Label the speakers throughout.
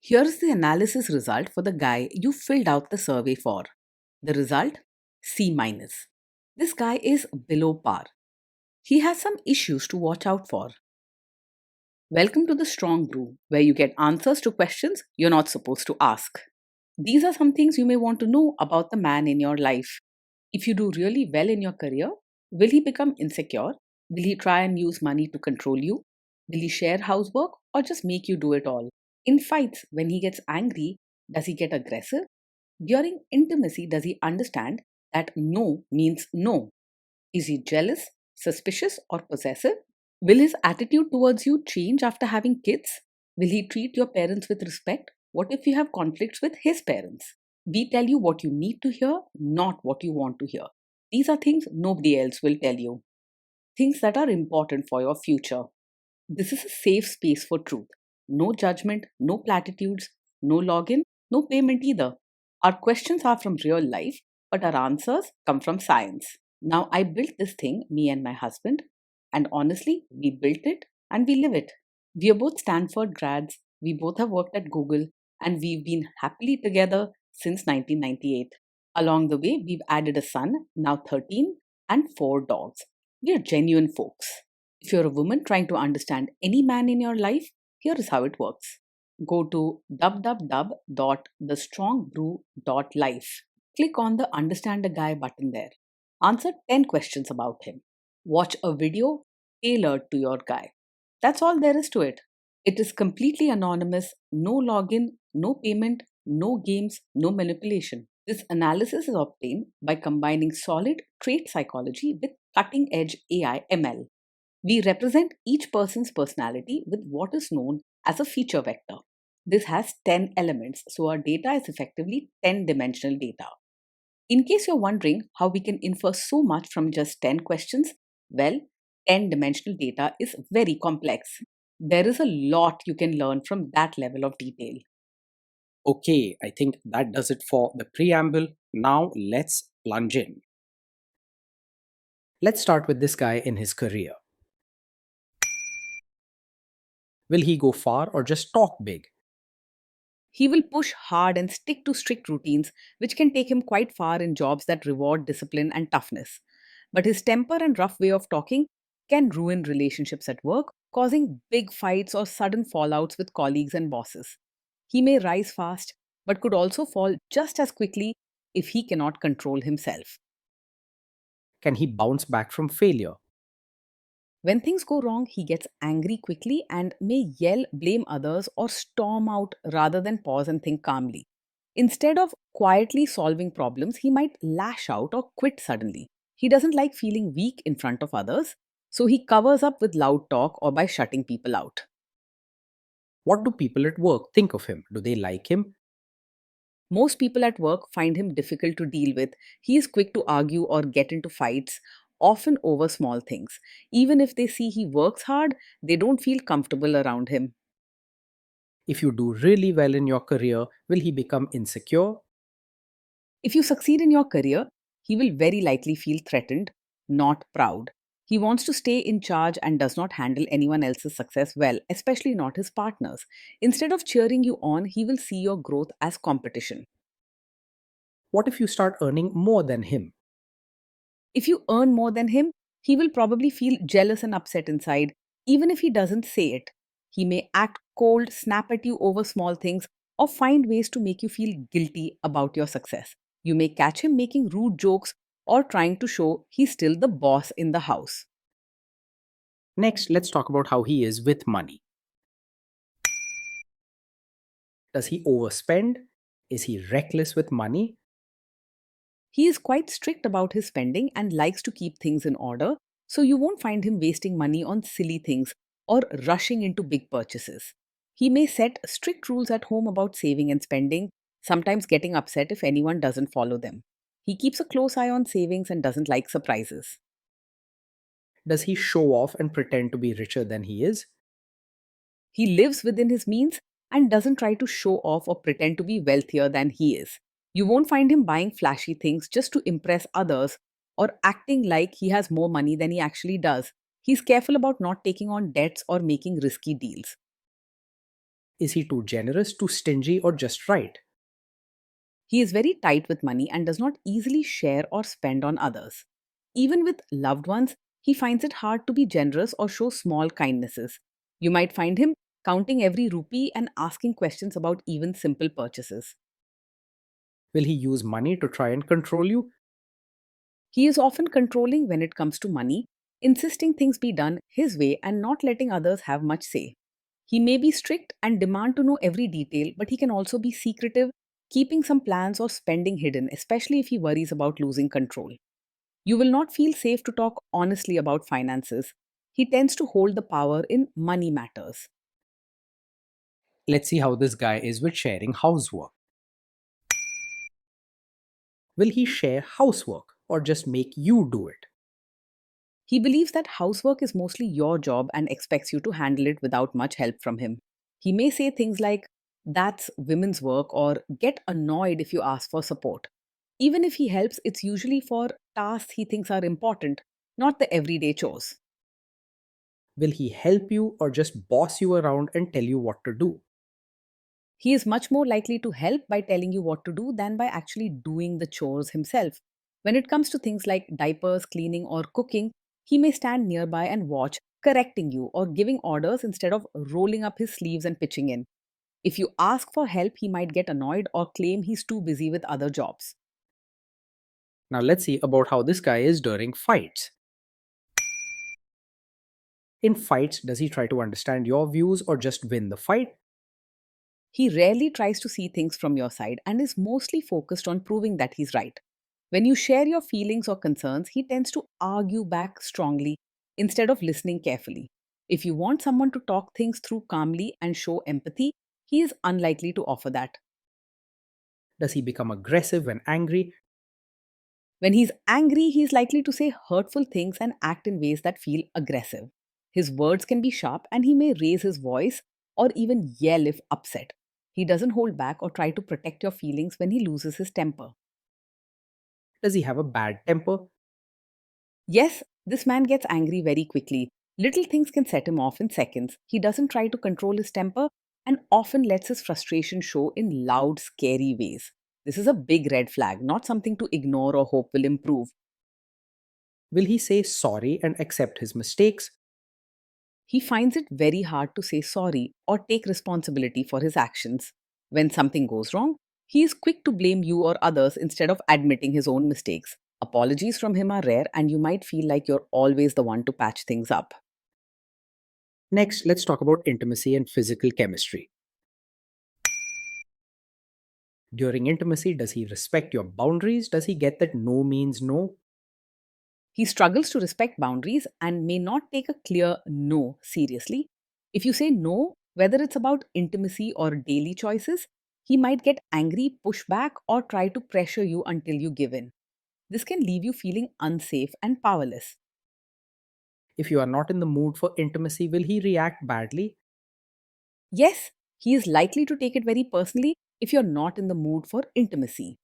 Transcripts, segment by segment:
Speaker 1: Here's the analysis result for the guy you filled out the survey for. The result? C minus. This guy is below par. He has some issues to watch out for. Welcome to the Strong Brew, where you get answers to questions you're not supposed to ask. These are some things you may want to know about the man in your life. If you do really well in your career, will he become insecure? Will he try and use money to control you? Will he share housework or just make you do it all? In fights, when he gets angry, does he get aggressive? During intimacy, does he understand that no means no? Is he jealous, suspicious, or possessive? Will his attitude towards you change after having kids? Will he treat your parents with respect? What if you have conflicts with his parents? We tell you what you need to hear, not what you want to hear. These are things nobody else will tell you. Things that are important for your future. This is a safe space for truth. No judgment, no platitudes, no login, no payment either. Our questions are from real life, but our answers come from science. Now, I built this thing, me and my husband, and honestly, we built it and we live it. We are both Stanford grads, we both have worked at Google, and we've been happily together since 1998. Along the way, we've added a son, now 13, and 4 dogs. We are genuine folks. If you're a woman trying to understand any man in your life, here is how it works. Go to www.thestrongbrew.life. Click on the Understand a Guy button there. Answer 10 questions about him. Watch a video tailored to your guy. That's all there is to it. It is completely anonymous, no login, no payment, no games, no manipulation. This analysis is obtained by combining solid trait psychology with cutting edge AI ML. We represent each person's personality with what is known as a feature vector. This has 10 elements, so our data is effectively 10-dimensional data. In case you're wondering how we can infer so much from just 10 questions, well, 10-dimensional data is very complex. There is a lot you can learn from that level of detail.
Speaker 2: Okay, I think that does it for the preamble. Now let's plunge in. Let's start with this guy in his career. Will he go far or just talk big?
Speaker 1: He will push hard and stick to strict routines, which can take him quite far in jobs that reward discipline and toughness. But his temper and rough way of talking can ruin relationships at work, causing big fights or sudden fallouts with colleagues and bosses. He may rise fast, but could also fall just as quickly if he cannot control himself.
Speaker 2: Can he bounce back from failure?
Speaker 1: When things go wrong, he gets angry quickly and may yell, blame others, or storm out rather than pause and think calmly. Instead of quietly solving problems, he might lash out or quit suddenly. He doesn't like feeling weak in front of others, so he covers up with loud talk or by shutting people out.
Speaker 2: What do people at work think of him? Do they like him?
Speaker 1: Most people at work find him difficult to deal with. He is quick to argue or get into fights, often over small things. Even if they see he works hard, they don't feel comfortable around him.
Speaker 2: If you do really well in your career, will he become insecure?
Speaker 1: If you succeed in your career, he will very likely feel threatened, not proud. He wants to stay in charge and does not handle anyone else's success well, especially not his partners. Instead of cheering you on, he will see your growth as competition.
Speaker 2: What if you start earning more than him?
Speaker 1: If you earn more than him, he will probably feel jealous and upset inside, even if he doesn't say it. He may act cold, snap at you over small things, or find ways to make you feel guilty about your success. You may catch him making rude jokes or trying to show he's still the boss in the house.
Speaker 2: Next, let's talk about how he is with money. Does he overspend? Is he reckless with money?
Speaker 1: He is quite strict about his spending and likes to keep things in order, so you won't find him wasting money on silly things or rushing into big purchases. He may set strict rules at home about saving and spending, sometimes getting upset if anyone doesn't follow them. He keeps a close eye on savings and doesn't like surprises.
Speaker 2: Does he show off and pretend to be richer than he is?
Speaker 1: He lives within his means and doesn't try to show off or pretend to be wealthier than he is. You won't find him buying flashy things just to impress others or acting like he has more money than he actually does. He's careful about not taking on debts or making risky deals.
Speaker 2: Is he too generous, too stingy, or just right?
Speaker 1: He is very tight with money and does not easily share or spend on others. Even with loved ones, he finds it hard to be generous or show small kindnesses. You might find him counting every rupee and asking questions about even simple purchases.
Speaker 2: Will he use money to try and control you?
Speaker 1: He is often controlling when it comes to money, insisting things be done his way and not letting others have much say. He may be strict and demand to know every detail, but he can also be secretive, keeping some plans or spending hidden, especially if he worries about losing control. You will not feel safe to talk honestly about finances. He tends to hold the power in money matters.
Speaker 2: Let's see how this guy is with sharing housework. Will he share housework or just make you do it?
Speaker 1: He believes that housework is mostly your job and expects you to handle it without much help from him. He may say things like, "That's women's work," or get annoyed if you ask for support. Even if he helps, it's usually for tasks he thinks are important, not the everyday chores.
Speaker 2: Will he help you or just boss you around and tell you what to do?
Speaker 1: He is much more likely to help by telling you what to do than by actually doing the chores himself. When it comes to things like diapers, cleaning, or cooking, he may stand nearby and watch, correcting you or giving orders instead of rolling up his sleeves and pitching in. If you ask for help, he might get annoyed or claim he's too busy with other jobs.
Speaker 2: Now let's see about how this guy is during fights. In fights, does he try to understand your views or just win the fight?
Speaker 1: He rarely tries to see things from your side and is mostly focused on proving that he's right. When you share your feelings or concerns, he tends to argue back strongly instead of listening carefully. If you want someone to talk things through calmly and show empathy, he is unlikely to offer that.
Speaker 2: Does he become aggressive when angry?
Speaker 1: When he's angry, he's likely to say hurtful things and act in ways that feel aggressive. His words can be sharp and he may raise his voice or even yell if upset. He doesn't hold back or try to protect your feelings when he loses his temper.
Speaker 2: Does he have a bad temper?
Speaker 1: Yes, this man gets angry very quickly. Little things can set him off in seconds. He doesn't try to control his temper and often lets his frustration show in loud, scary ways. This is a big red flag, not something to ignore or hope will improve.
Speaker 2: Will he say sorry and accept his mistakes?
Speaker 1: He finds it very hard to say sorry or take responsibility for his actions. When something goes wrong, he is quick to blame you or others instead of admitting his own mistakes. Apologies from him are rare, and you might feel like you're always the one to patch things up.
Speaker 2: Next, let's talk about intimacy and physical chemistry. During intimacy, does he respect your boundaries? Does he get that no means no?
Speaker 1: He struggles to respect boundaries and may not take a clear no seriously. If you say no, whether it's about intimacy or daily choices, he might get angry, push back, or try to pressure you until you give in. This can leave you feeling unsafe and powerless.
Speaker 2: If you are not in the mood for intimacy, will he react badly?
Speaker 1: Yes, he is likely to take it very personally if you're not in the mood for intimacy.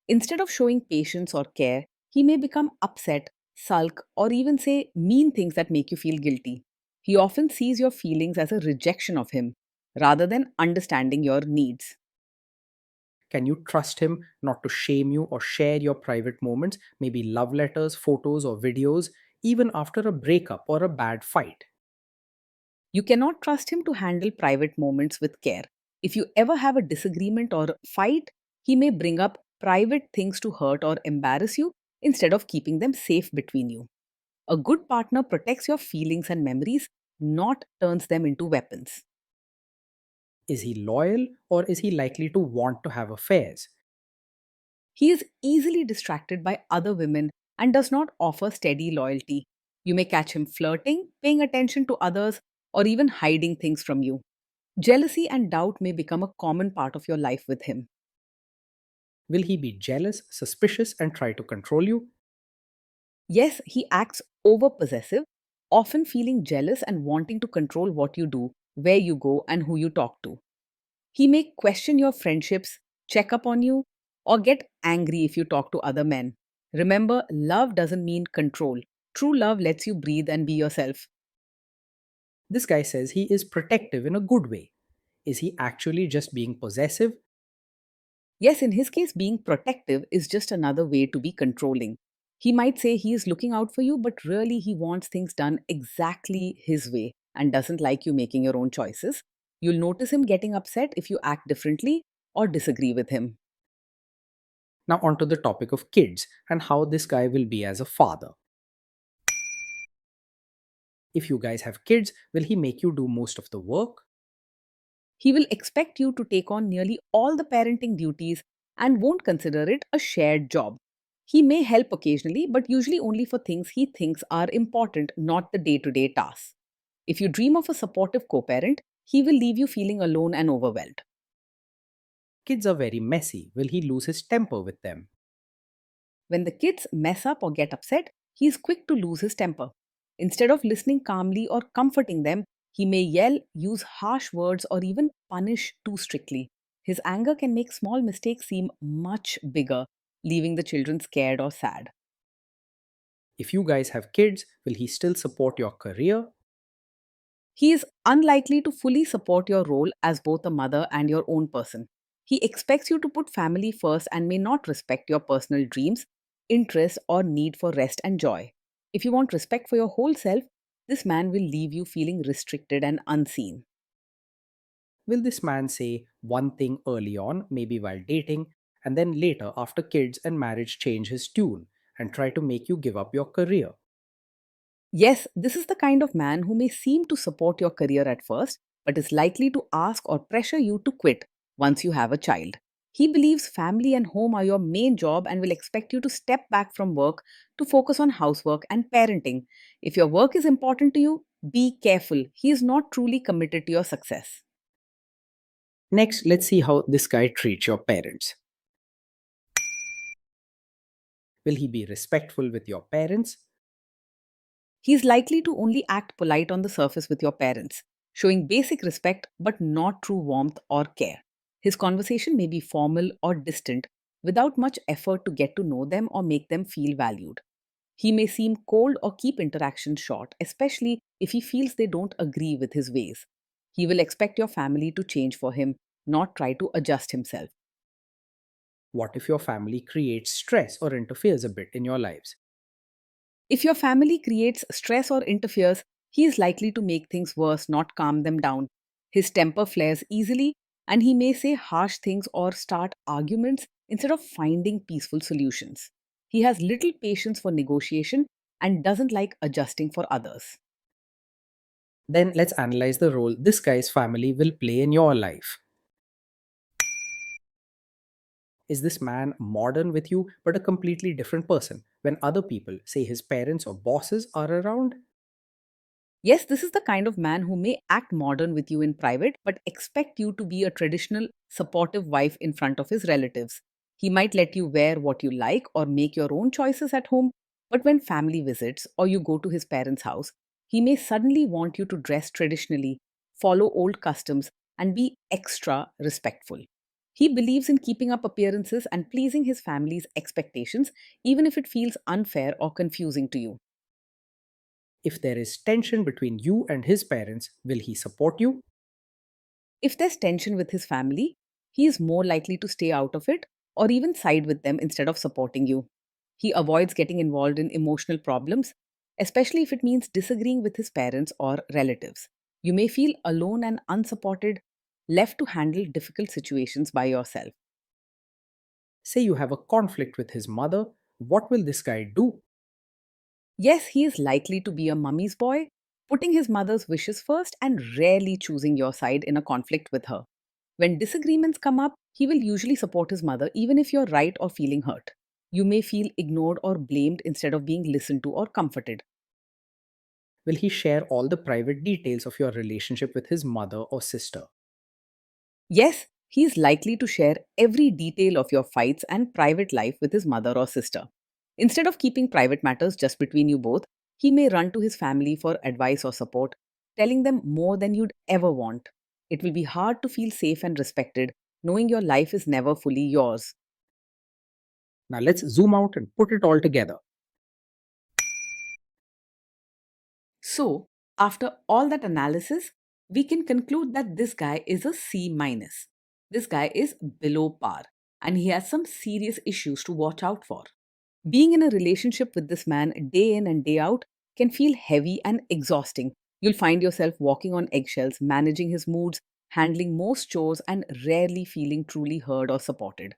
Speaker 1: Instead of showing patience or care, he may become upset, sulk, or even say mean things that make you feel guilty. He often sees your feelings as a rejection of him rather than understanding your needs.
Speaker 2: Can you trust him not to shame you or share your private moments, maybe love letters, photos, or videos, even after a breakup or a bad fight?
Speaker 1: You cannot trust him to handle private moments with care. If you ever have a disagreement or fight, he may bring up private things to hurt or embarrass you instead of keeping them safe between you. A good partner protects your feelings and memories, not turns them into weapons.
Speaker 2: Is he loyal or is he likely to want to have affairs?
Speaker 1: He is easily distracted by other women and does not offer steady loyalty. You may catch him flirting, paying attention to others, or even hiding things from you. Jealousy and doubt may become a common part of your life with him.
Speaker 2: Will he be jealous, suspicious, and try to control you?
Speaker 1: Yes, he acts over possessive, often feeling jealous and wanting to control what you do, where you go, and who you talk to. He may question your friendships, check up on you, or get angry if you talk to other men. Remember, love doesn't mean control. True love lets you breathe and be yourself.
Speaker 2: This guy says he is protective in a good way. Is he actually just being possessive?
Speaker 1: Yes, in his case, being protective is just another way to be controlling. He might say he is looking out for you, but really he wants things done exactly his way and doesn't like you making your own choices. You'll notice him getting upset if you act differently or disagree with him.
Speaker 2: Now, onto the topic of kids and how this guy will be as a father. If you guys have kids, will he make you do most of the work?
Speaker 1: He will expect you to take on nearly all the parenting duties and won't consider it a shared job. He may help occasionally, but usually only for things he thinks are important, not the day to day tasks. If you dream of a supportive co parent, he will leave you feeling alone and overwhelmed.
Speaker 2: Kids are very messy. Will he lose his temper with them?
Speaker 1: When the kids mess up or get upset, he is quick to lose his temper. Instead of listening calmly or comforting them, he may yell, use harsh words, or even punish too strictly. His anger can make small mistakes seem much bigger, leaving the children scared or sad.
Speaker 2: If you guys have kids, will he still support your career?
Speaker 1: He is unlikely to fully support your role as both a mother and your own person. He expects you to put family first and may not respect your personal dreams, interests, or need for rest and joy. If you want respect for your whole self, this man will leave you feeling restricted and unseen.
Speaker 2: Will this man say one thing early on, maybe while dating, and then later, after kids and marriage, change his tune and try to make you give up your career?
Speaker 1: Yes, this is the kind of man who may seem to support your career at first, but is likely to ask or pressure you to quit once you have a child. He believes family and home are your main job and will expect you to step back from work to focus on housework and parenting. If your work is important to you, be careful. He is not truly committed to your success.
Speaker 2: Next, let's see how this guy treats your parents. Will he be respectful with your parents?
Speaker 1: He is likely to only act polite on the surface with your parents, showing basic respect but not true warmth or care. His conversation may be formal or distant, without much effort to get to know them or make them feel valued. He may seem cold or keep interactions short, especially if he feels they don't agree with his ways. He will expect your family to change for him, not try to adjust himself.
Speaker 2: What if your family creates stress or interferes a bit in your lives?
Speaker 1: If your family creates stress or interferes, he is likely to make things worse, not calm them down. His temper flares easily, and he may say harsh things or start arguments instead of finding peaceful solutions. He has little patience for negotiation and doesn't like adjusting for others.
Speaker 2: Then let's analyze the role this guy's family will play in your life. Is this man modern with you but a completely different person when other people, say his parents or bosses, are around?
Speaker 1: Yes, this is the kind of man who may act modern with you in private, but expect you to be a traditional, supportive wife in front of his relatives. He might let you wear what you like or make your own choices at home, but when family visits or you go to his parents' house, he may suddenly want you to dress traditionally, follow old customs, and be extra respectful. He believes in keeping up appearances and pleasing his family's expectations, even if it feels unfair or confusing to you.
Speaker 2: If there is tension between you and his parents, will he support you?
Speaker 1: If there's tension with his family, he is more likely to stay out of it or even side with them instead of supporting you. He avoids getting involved in emotional problems, especially if it means disagreeing with his parents or relatives. You may feel alone and unsupported, left to handle difficult situations by yourself.
Speaker 2: Say you have a conflict with his mother, what will this guy do?
Speaker 1: Yes, he is likely to be a mummy's boy, putting his mother's wishes first and rarely choosing your side in a conflict with her. When disagreements come up, he will usually support his mother even if you're right or feeling hurt. You may feel ignored or blamed instead of being listened to or comforted.
Speaker 2: Will he share all the private details of your relationship with his mother or sister?
Speaker 1: Yes, he is likely to share every detail of your fights and private life with his mother or sister. Instead of keeping private matters just between you both, he may run to his family for advice or support, telling them more than you'd ever want. It will be hard to feel safe and respected, knowing your life is never fully yours.
Speaker 2: Now let's zoom out and put it all together.
Speaker 1: So, after all that analysis, we can conclude that this guy is a C minus. This guy is below par and he has some serious issues to watch out for. Being in a relationship with this man day in and day out can feel heavy and exhausting. You'll find yourself walking on eggshells, managing his moods, handling most chores, and rarely feeling truly heard or supported.